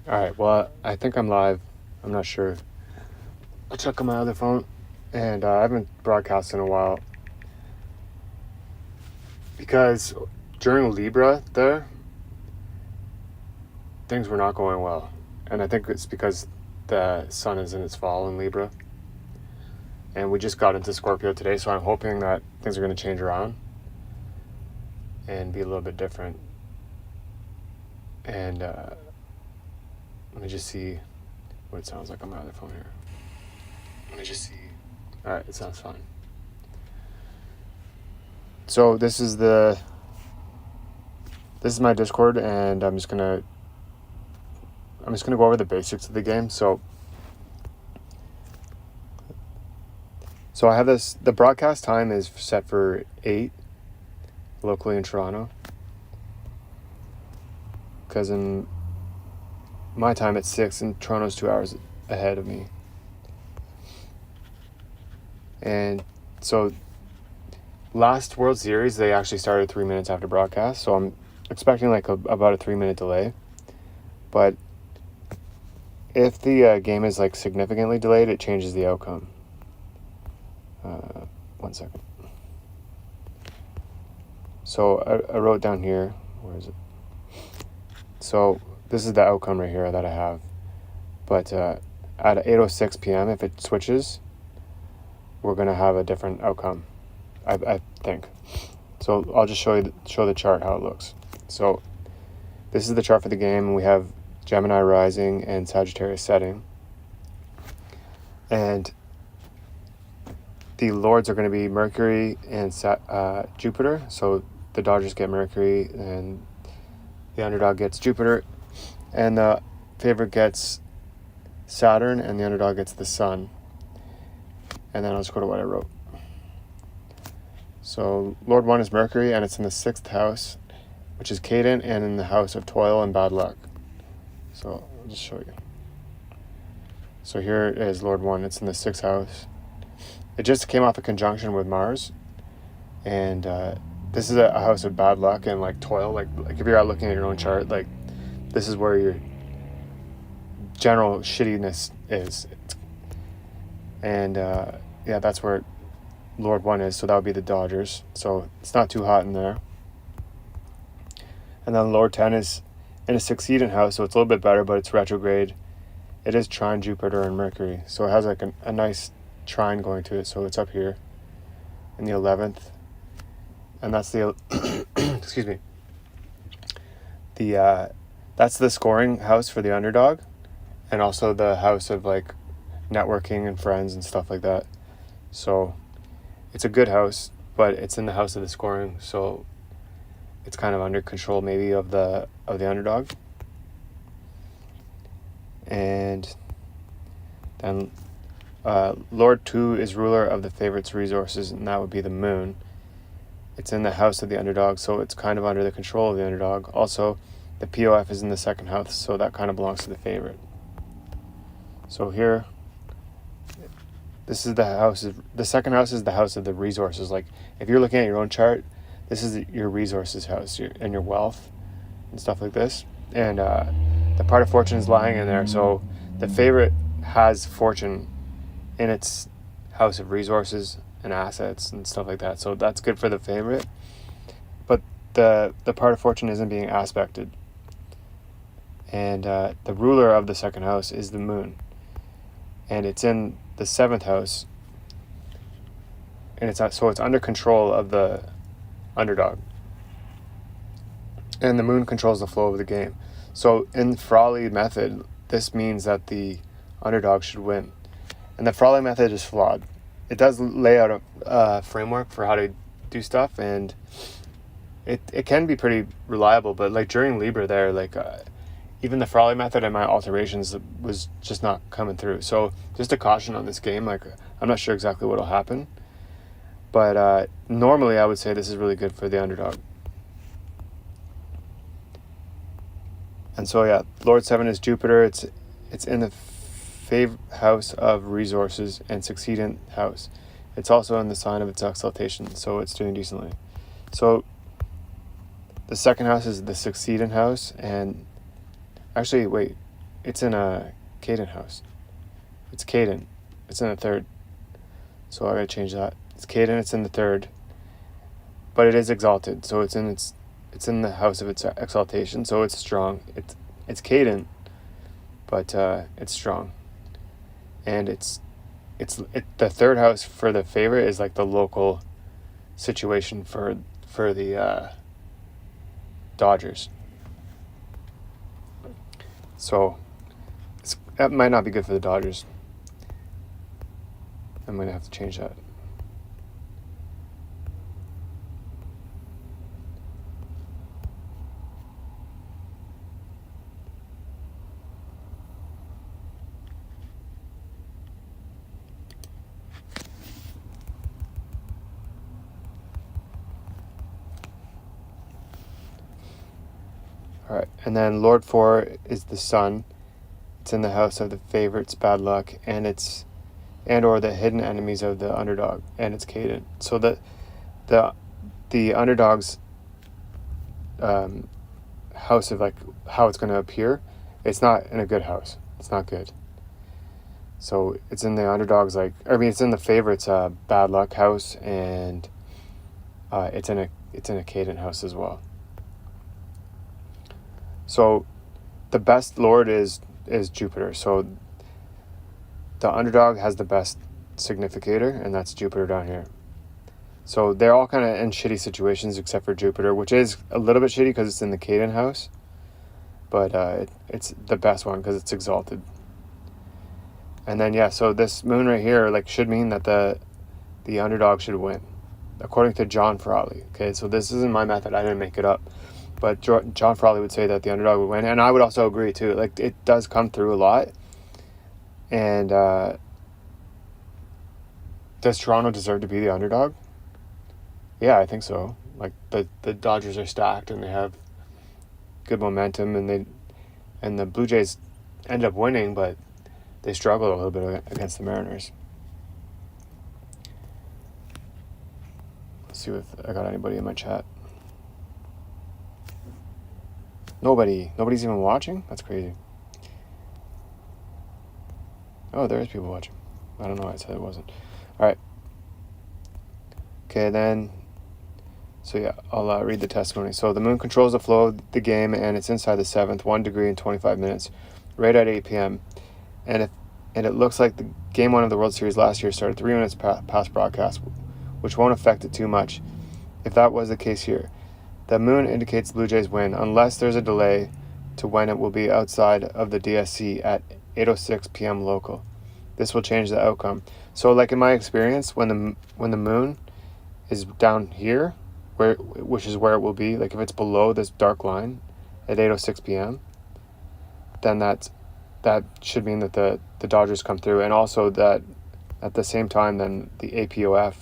Alright, well, I think I'm live. I'm not sure. I'll check on my other phone. And I haven't broadcast in a while. Because during Libra there, things were not going well. And I think it's because the sun is in its fall in Libra. And we just got into Scorpio today, so I'm hoping that things are going to change around and be a little bit different. And let me just see what it sounds like on my other phone here. Alright, it sounds fine. So this is my Discord, and I'm just gonna go over the basics of the game. So I have this. The broadcast time is set for 8 locally in Toronto, because in my time it's 6, and Toronto's 2 hours ahead of me. And so last World Series, they actually started 3 minutes after broadcast, so I'm expecting like about a 3-minute delay. But if the game is like significantly delayed, it changes the outcome. 1 second. So I wrote down here, where is it? So this is the outcome right here that I have. But at 8:06 p.m., if it switches, we're going to have a different outcome, I think. So I'll just show the chart how it looks. So this is the chart for the game, and we have Gemini rising and Sagittarius setting. And the lords are going to be Mercury and Jupiter. So the Dodgers get Mercury, and the underdog gets Jupiter, and the favorite gets Saturn, and the underdog gets the Sun. And then I'll just go to what I wrote. So Lord 1 is Mercury, and it's in the 6th house, which is Cadent, and in the house of toil and bad luck. So I'll just show you. So here is Lord 1. It's in the 6th house. It just came off a conjunction with Mars. And this is a house of bad luck and like toil. Like if you're out looking at your own chart, like this is where your general shittiness is. And yeah, that's where Lord 1 is. So that would be the Dodgers. So it's not too hot in there. And then Lord 10 is in a succeedant house, so it's a little bit better, but it's retrograde. It is trine Jupiter and Mercury. So it has like a nice trine going to it. So it's up here in the 11th. And that's the excuse me. That's the scoring house for the underdog, and also the house of like networking and friends and stuff like that. So it's a good house, but it's in the house of the scoring, so it's kind of under control maybe of the underdog. And then Lord 2 is ruler of the favorite's resources, and that would be the moon. It's in the house of the underdog, so it's kind of under the control of the underdog. Also, the POF is in the 2nd house, so that kind of belongs to the favorite. So here, this is the house of, the 2nd house is the house of the resources. Like if you're looking at your own chart, this is your resources house and your wealth and stuff like this. And the part of fortune is lying in there. So the favorite has fortune in its house of resources and assets and stuff like that. So that's good for the favorite. But the part of fortune isn't being aspected. And the ruler of the 2nd house is the moon. And it's in the 7th house. And it's under control of the underdog. And the moon controls the flow of the game. So in Frawley method, this means that the underdog should win. And the Frawley method is flawed. It does lay out a framework for how to do stuff, and it can be pretty reliable, but like during Libra there, like even the Frawley method and my alterations was just not coming through. So just a caution on this game. Like I'm not sure exactly what will happen, but normally I would say this is really good for the underdog. And so yeah, Lord 7 is Jupiter. It's in the house of resources and succeedant house. It's also in the sign of its exaltation, so it's doing decently. So the 2nd house is the succeedant house, and actually wait, it's in a Caden house. It's Caden. It's in the third. So I gotta change that. It's Caden. It's in the third, but it is exalted. So it's in the house of its exaltation. So it's strong. It's Caden, but it's strong, and it's the third house for the favorite is like the local situation for the Dodgers. So that might not be good for the Dodgers. I'm going to have to change that. All right, and then Lord 4 is the sun. It's in the house of the favorites, bad luck, and or the hidden enemies of the underdog, and it's Caden. So the underdog's house of like how it's going to appear, it's not in a good house. It's not good. So it's in the underdog's it's in the favorites bad luck house, and it's in a Caden house as well. So the best Lord is Jupiter. So the underdog has the best significator, and that's Jupiter down here. So they're all kind of in shitty situations except for Jupiter, which is a little bit shitty because it's in the Caden house. But it's the best one because it's exalted. And then, so this moon right here should mean that the underdog should win, according to John Frawley. Okay, so this isn't my method. I didn't make it up. But John Frawley would say that the underdog would win. And I would also agree, too. It does come through a lot. And does Toronto deserve to be the underdog? Yeah, I think so. The Dodgers are stacked and they have good momentum, and the Blue Jays end up winning, but they struggled a little bit against the Mariners. Let's see if I got anybody in my chat. Nobody's even watching? That's crazy. Oh, there is people watching. I don't know why I said it wasn't. All right. Okay, then. So yeah, I'll read the testimony. So the moon controls the flow of the game, and it's inside the 7th, 1 degree and 25 minutes, right at 8 p.m. And it looks like the Game 1 of the World Series last year started 3 minutes past broadcast, which won't affect it too much if that was the case here. The moon indicates the Blue Jays win, unless there's a delay to when it will be outside of the DSC at 8:06 p.m. local. This will change the outcome. So, in my experience, when the moon is down here, which is where it will be, if it's below this dark line at 8:06 p.m., then that should mean that the Dodgers come through, and also that at the same time, then the APOF,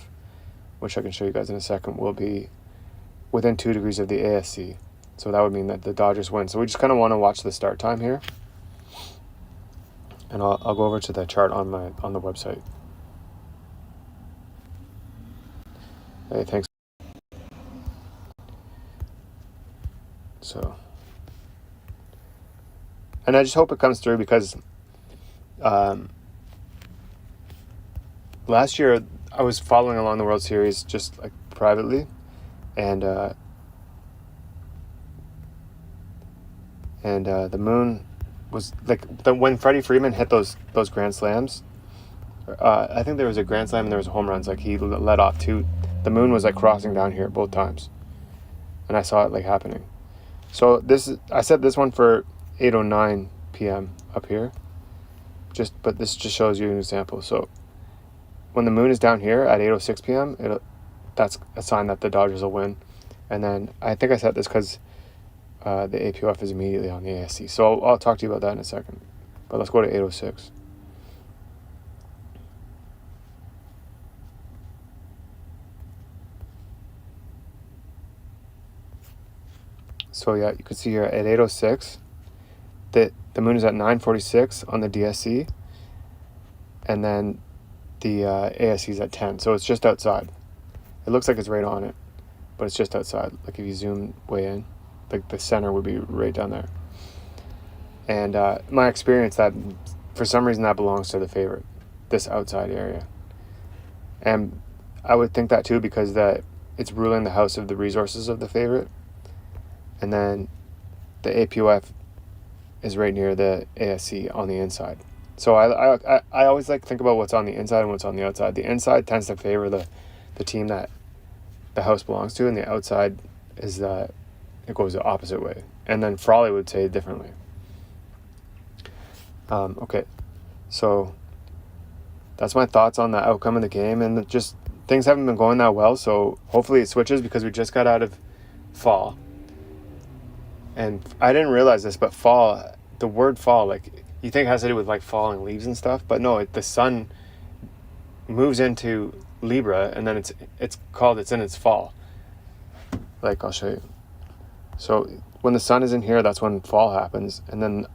which I can show you guys in a second, will be within 2 degrees of the ASC. So that would mean that the Dodgers win. So we just kind of want to watch the start time here. And I'll go over to the chart on the website. Hey, thanks. So, and I just hope it comes through because last year I was following along the World Series just privately, and the moon was when Freddie Freeman hit those grand slams. I think there was a grand slam and there was home runs. He let off 2. The moon was crossing down here both times, and I saw it happening. So I set this one for 8:09 p.m. up here. But this just shows you an example. So when the moon is down here at 8:06 p.m., that's a sign that the Dodgers will win. And then I think I set this because the APOF is immediately on the ASC. So I'll talk to you about that in a second. But let's go to 8:06. So yeah, you can see here at 8:06 that the moon is at 9:46 on the DSC, and then the ASC is at 10. So it's just outside. It looks like it's right on it, but it's just outside. If you zoom way in, the center would be right down there. And my experience, that for some reason that belongs to the favorite, this outside area. And I would think that too, because that it's ruling the house of the resources of the favorite. And then the APOF is right near the ASC on the inside. So I always like to think about what's on the inside and what's on the outside. The inside tends to favor the team that the house belongs to, and the outside is that it goes the opposite way. And then Frawley would say it differently. Okay, so that's my thoughts on the outcome of the game, and just things haven't been going that well, so hopefully it switches, because we just got out of fall. And I didn't realize this, but fall, the word fall, like, you think it has to do with like falling leaves and stuff, but no, the sun moves into Libra, and then it's in its fall. Like, I'll show you. So when the sun is in here, that's when fall happens, and then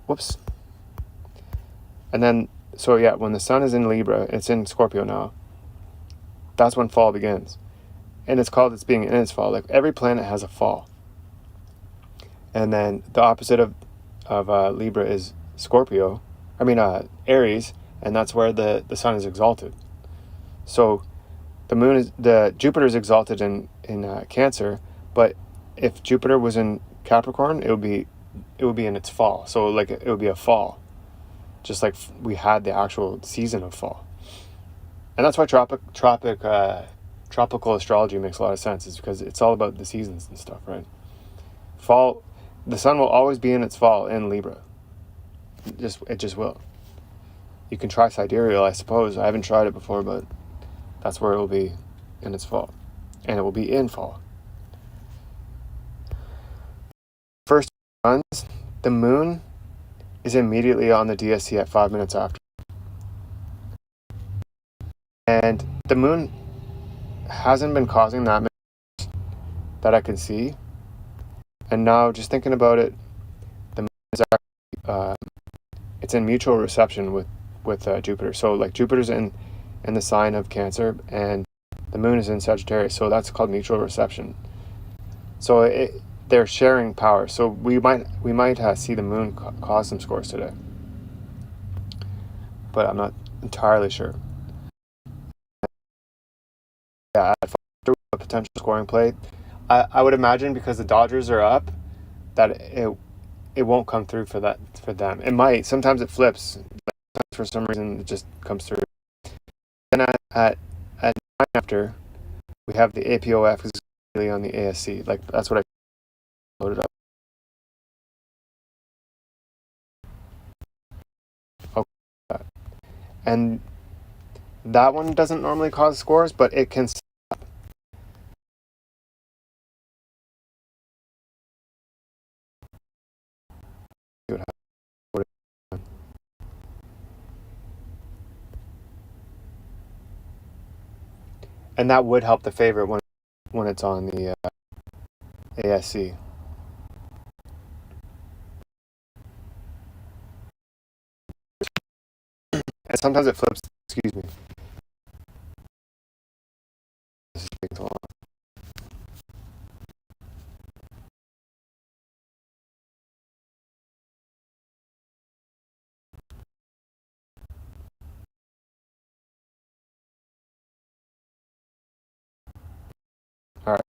whoops. And then, so yeah, when the sun is in Libra, it's in Scorpio now, that's when fall begins. And it's being in its fall. Like, every planet has a fall. And then the opposite of Libra is Scorpio. Aries, and that's where the sun is exalted. So Jupiter is exalted in Cancer, but if Jupiter was in Capricorn, it would be in its fall. So like, it would be a fall, just like we had the actual season of fall. And that's why tropical astrology makes a lot of sense, is because it's all about the seasons and stuff, right? Fall, the sun will always be in its fall in Libra. It just will. You can try sidereal, I suppose. I haven't tried it before, but that's where it will be in its fall. And it will be in fall. First runs, the moon is immediately on the DSC at 5 minutes after. And the moon hasn't been causing that much that I can see. And now, just thinking about it, the moon is actually, it's in mutual reception with Jupiter. So like, Jupiter's in the sign of Cancer, and the moon is in Sagittarius. So that's called mutual reception. So they're sharing power. So we might see the moon cause some scores today, but I'm not entirely sure. Yeah, a potential scoring play. I would imagine, because the Dodgers are up, that it won't come through for them. It might. Sometimes it flips. For some reason, it just comes through. Then at 9 after, we have the APOF is really on the ASC. Like, that's what I loaded up. Okay. And that one doesn't normally cause scores, but it can. And that would help the favorite when it's on the ASC. And sometimes it flips. Excuse me. This is taking so long. All right.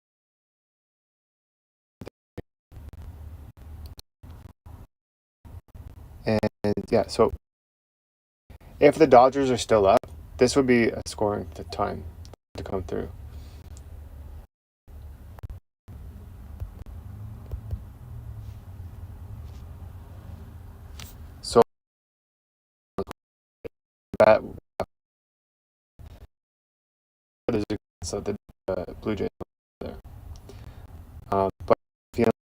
And yeah, so if the Dodgers are still up, this would be a scoring time to come through. So that there's a chance that the Blue Jays are there. But feeling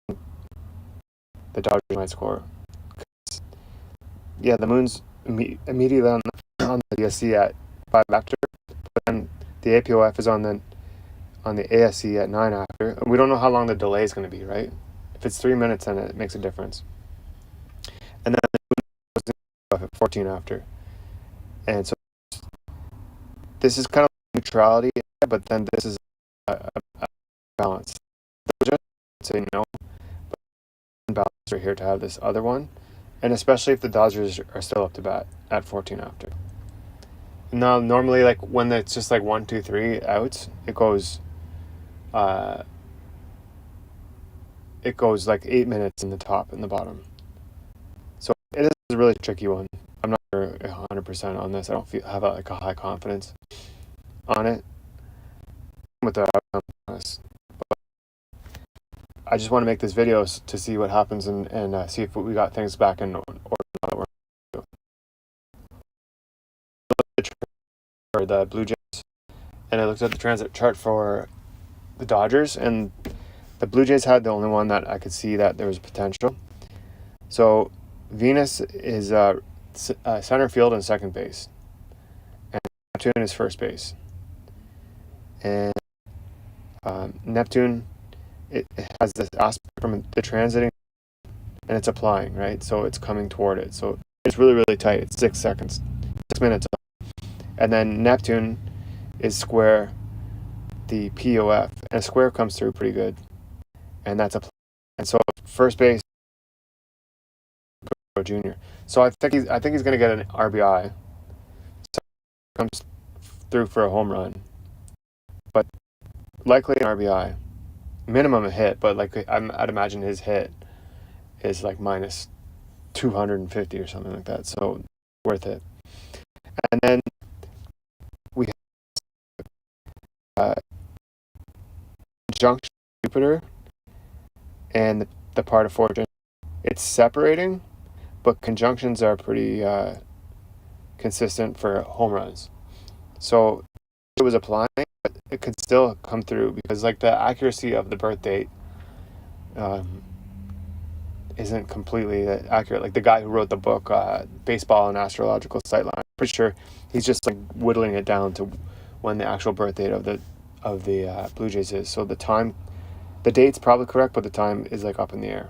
the Dodgers might score. Yeah, the moon's immediately on the DSC at 5 after, but then the APOF is on the ASC at 9 after. And we don't know how long the delay is going to be, right? If it's 3 minutes, then it makes a difference. And then the moon goes at 14 after. And so this is kind of neutrality, but then this is a balance. So just say no, but balance. right here to have this other one, and especially if the Dodgers are still up to bat at 14 after. Now, normally, like when it's just like 1, 2, 3 outs, it goes like 8 minutes in the top and the bottom. So it is a really tricky one. I'm not sure 100% on this. I don't have like a high confidence on it with the outcome. But I just want to make this video to see what happens and see if we got things back in order. For the Blue Jays, and I looked at the transit chart for the Dodgers, and the Blue Jays had the only one that I could see that there was potential. So Venus is center field and second base, and Neptune is first base. And Neptune, it has this aspect from the transiting, and it's applying, right? So it's coming toward it. So it's really, really tight. It's 6 seconds, 6 minutes. And then Neptune is square the POF, and a square comes through pretty good, and that's applying. And so first base, junior. So I think he's going to get an RBI. So comes through for a home run, but likely an RBI, minimum a hit. But like I'd imagine his hit is like minus 250 or something like that. So worth it. And then we have conjunction Jupiter and the part of fortune. It's separating, but conjunctions are pretty consistent for home runs. So it was applying, but it could still come through because like the accuracy of the birth date isn't completely accurate. Like the guy who wrote the book, Baseball and Astrological Sightline, I'm pretty sure he's just like whittling it down to when the actual birth date of the Blue Jays is. So the date's probably correct, but the time is like up in the air.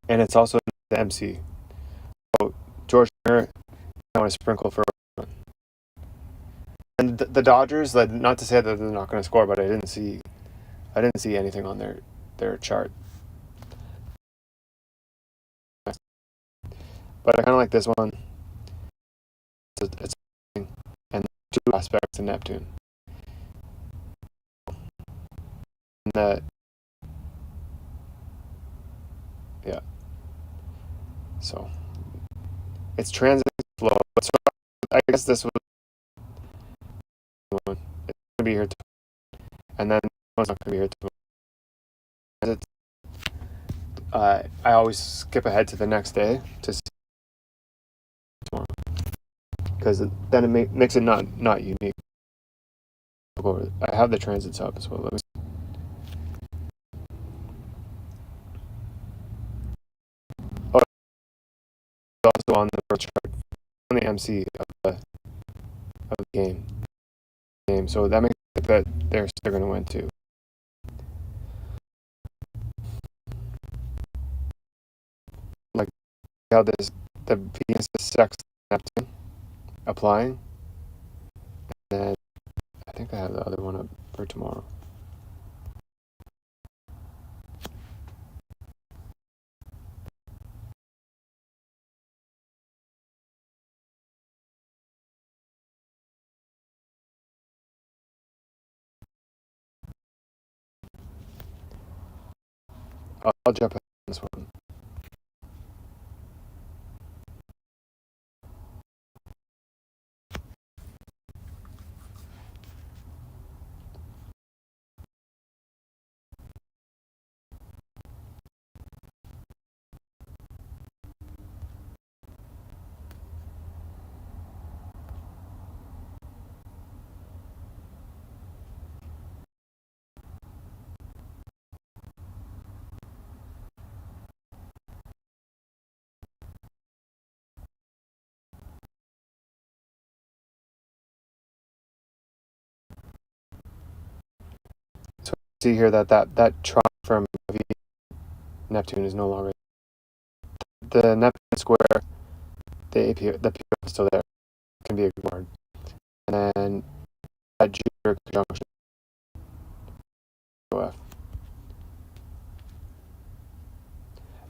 And it's also the MC. So George Turner, I want to sprinkle for a run. And the Dodgers, like, not to say that they're not going to score, but I didn't see anything on their chart. But I kind of like this one. It's and 2 aspects of Neptune. And yeah. So it's transiting slow. But so I guess this was one. It's gonna be here tomorrow, and then one's not gonna be here tomorrow. I always skip ahead to the next day to see tomorrow because then it makes it not unique. I have the transits up as well. Let me see. Oh, it's also on the birth chart, on the MC of the game. So that makes it that they're going to win too. Like how the Venus is sex Neptune applying, and then I think I have the other one up for tomorrow. I'll jump ahead on this one. So see here that trine from Neptune is no longer the Neptune square. The PO is still there. It can be ignored. And then that Jupiter conjunction OF.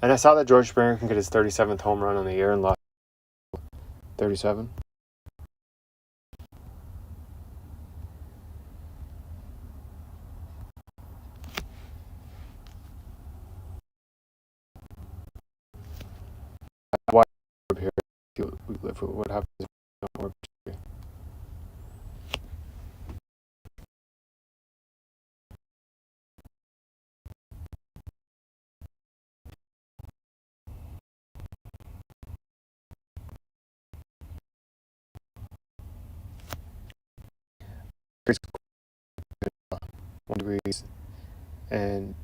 And I saw that George Springer can get his 37th home run on the year and lost 37. Why here? What happens if we don't work here? It's 1 degrees and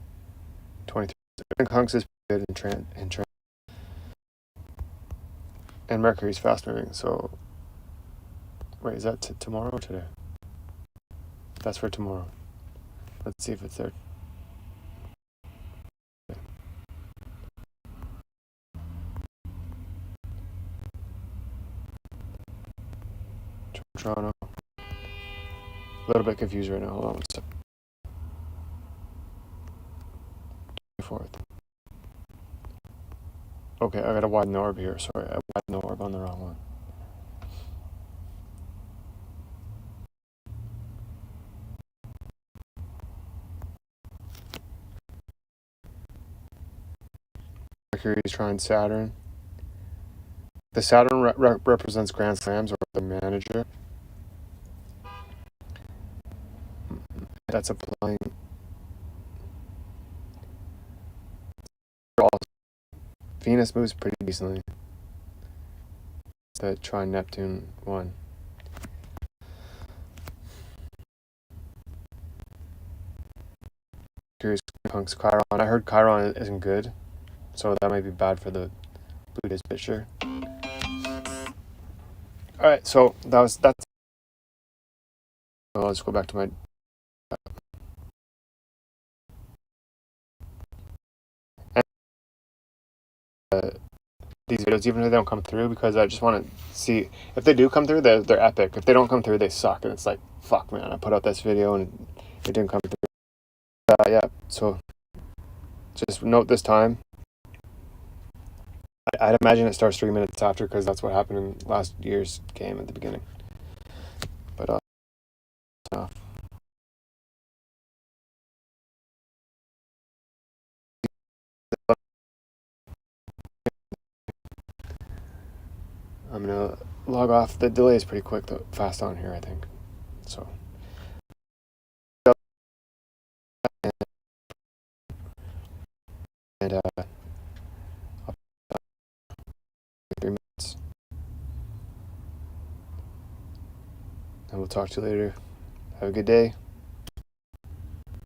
23. I think Hunks is good in trans. And Mercury's fast moving, so wait, is that tomorrow or today? That's for tomorrow. Let's see if it's there. Toronto. A little bit confused right now. Hold on one second. 24th. Okay, I gotta widen the orb here. Sorry, I widened the orb on the wrong one. Mercury is trying Saturn. The Saturn represents Grand Slams or the manager. That's applying. Venus moves pretty decently. The trine Neptune one. Mercury's Punk's Chiron. I heard Chiron isn't good, so that might be bad for the Blue Jays pitcher. All right, so that's. Well, let's go back to my. These videos, even if they don't come through, because I just want to see if they do come through, they're epic. If they don't come through, they suck, and it's like, fuck, man, I put out this video and it didn't come through. Yeah, so just note this time. I'd imagine it starts 3 minutes after, because that's what happened in last year's game at the beginning. But I'm gonna log off. The delay is pretty quick, though, fast on here, I think. So. And 3 minutes. And we'll talk to you later. Have a good day.